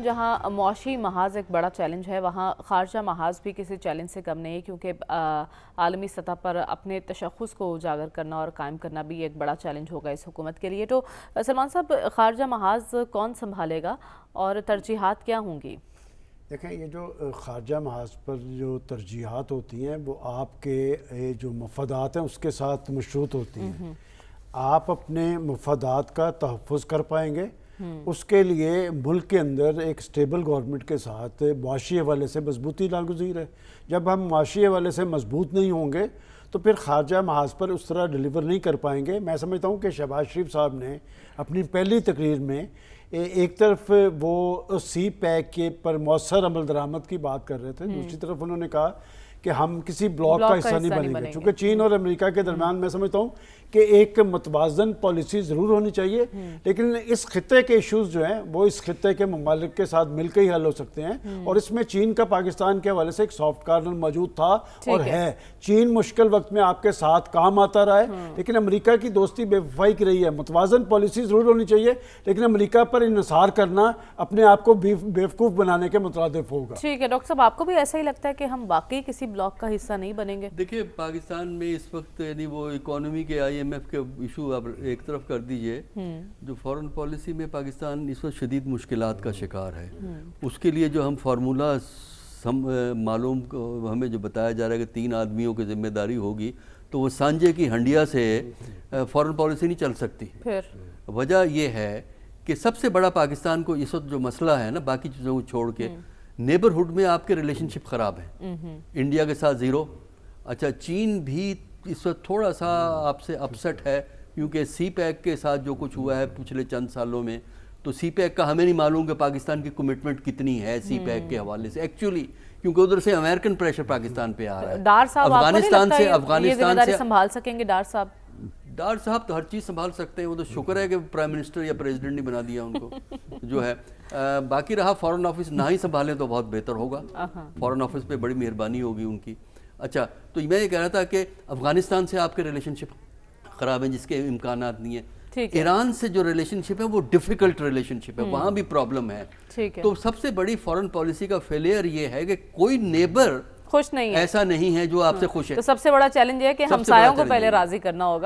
جہاں معاشی محاذ ایک بڑا چیلنج ہے، وہاں خارجہ محاذ بھی کسی چیلنج سے کم نہیں ہے، کیونکہ عالمی سطح پر اپنے تشخص کو اجاگر کرنا اور قائم کرنا بھی ایک بڑا چیلنج ہوگا اس حکومت کے لیے۔ تو سلمان صاحب، خارجہ محاذ کون سنبھالے گا اور ترجیحات کیا ہوں گی؟ دیکھیں، یہ جو خارجہ محاذ پر جو ترجیحات ہوتی ہیں وہ آپ کے جو مفادات ہیں اس کے ساتھ مشروط ہوتی ہیں۔ آپ اپنے مفادات کا تحفظ کر پائیں گے، اس کے لیے ملک کے اندر ایک سٹیبل گورنمنٹ کے ساتھ معاشی حوالے سے مضبوطی ناگزیر ہے۔ جب ہم معاشی حوالے سے مضبوط نہیں ہوں گے تو پھر خارجہ محاذ پر اس طرح ڈیلیور نہیں کر پائیں گے۔ میں سمجھتا ہوں کہ شہباز شریف صاحب نے اپنی پہلی تقریر میں ایک طرف وہ سی پیک کے پر مؤثر عمل درآمد کی بات کر رہے تھے، دوسری طرف انہوں نے کہا کہ ہم کسی بلاک کا حصہ نہیں بنیں گے، چونکہ چین اور امریکہ کے درمیان میں سمجھتا ہوں کہ ایک متوازن پالیسی ضرور ہونی چاہیے، لیکن اس خطے کے ایشوز جو ہیں وہ اس خطے کے ممالک کے ساتھ مل کے ہی حل ہو سکتے ہیں، اور اس میں چین کا پاکستان کے حوالے سے ایک سافٹ کارنر موجود تھا اور ہے۔ چین مشکل وقت میں آپ کے ساتھ کام آتا رہا ہے، لیکن امریکہ کی دوستی بے وفائی کی رہی ہے۔ متوازن پالیسی ضرور ہونی چاہیے، لیکن امریکہ پر انحصار کرنا اپنے آپ کو بیوقوف بنانے کے مترادف ہوگا۔ ٹھیک ہے ڈاکٹر صاحب، آپ کو بھی ایسا ہی لگتا ہے کہ ہم واقعی کسی بلاک کا حصہ نہیں بنیں گے؟ دیکھیں، پاکستان میں اس وقت یعنی وہ اکانومی کے IMF کے ایشو اب ایک طرف کر دیجئے، جو فورن پالیسی میں پاکستان اس وقت شدید مشکلات کا شکار ہے۔ اس کے لیے جو ہم فارمولہ معلوم ہمیں جو بتایا جا رہا ہے کہ 3 آدمیوں کی ذمہ داری ہوگی، تو وہ سانجے کی ہنڈیا سے فورن پالیسی نہیں چل سکتی۔ وجہ یہ ہے کہ سب سے بڑا پاکستان کو اس وقت جو مسئلہ ہے نا، باقی چیزوں کو چھوڑ کے نیبرہڈ میں آپ کے ریلیشن شپ خراب ہیں۔ انڈیا کے ساتھ 0۔ اچھا، چین بھی اس وقت تھوڑا سا آپ سے اپسٹ ہے، کیونکہ سی پیک کے ساتھ جو کچھ ہوا ہے پچھلے چند سالوں میں، تو سی پیک کا ہمیں نہیں معلوم کہ پاکستان کی کمٹمنٹ کتنی ہے سی پیک کے حوالے سے ایکچولی، کیونکہ ادھر سے امریکن پریشر پاکستان پہ آ رہا ہے۔ ڈار صاحب، افغانستان سے یہ ذمہ داری سنبھال سکیں گے ڈار صاحب؟ ڈار صاحب تو ہر چیز سنبھال سکتے ہیں، وہ تو شکر ہے کہ پرائم منسٹر یا پریزیڈنٹ نہیں بنا دیا ان کو جو ہے۔ باقی رہا فورن آفس نہ ہی سنبھالیں تو بہت بہتر ہوگا، فورن آفس پہ بڑی مہربانی ہوگی ان کی۔ اچھا، تو میں یہ کہہ رہا تھا کہ افغانستان سے آپ کے ریلیشن شپ خراب ہیں، جس کے امکانات نہیں ہیں۔ ایران سے جو ریلیشن شپ ہے وہ ڈیفیکلٹ ریلیشن شپ ہے، وہاں بھی پرابلم ہے۔ تو سب سے بڑی فورن پالیسی کا فیلئر یہ ہے کہ کوئی نیبر خوش نہیں ہے، ایسا نہیں ہے جو آپ سے خوش ہے۔ تو سب سے بڑا چیلنج ہے کہ ہمسایوں کو پہلے راضی کرنا ہوگا۔